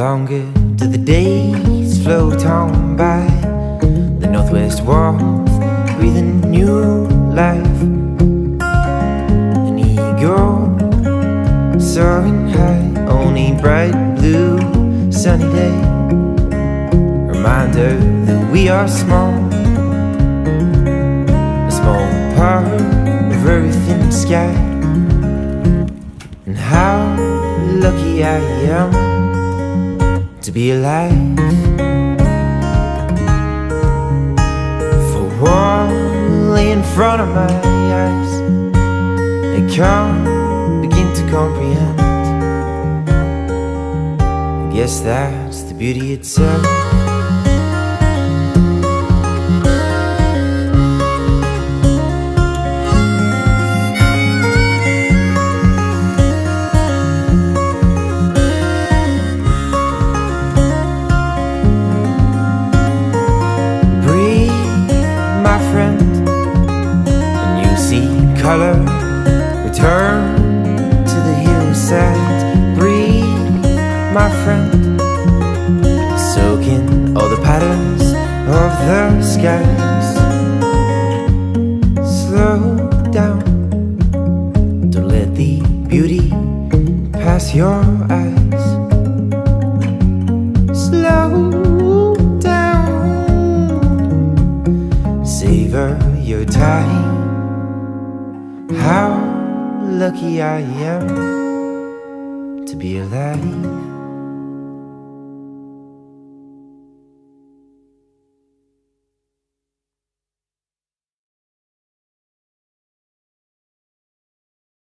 longer do the days float on by, the northwest warmth breathing new life. An eagle soaring high, only bright blue sunny day. Reminder that we are small, a small part of earth and sky. And how lucky I am to be alive. For what lay in front of my eyes, I can't begin to comprehend. I guess that's the beauty itself. Color, return to the hillside. Breathe, my friend, soak in all the patterns of the skies. Slow down, don't let the beauty pass your eyes. Slow down, savor your time. How lucky I am to be alive.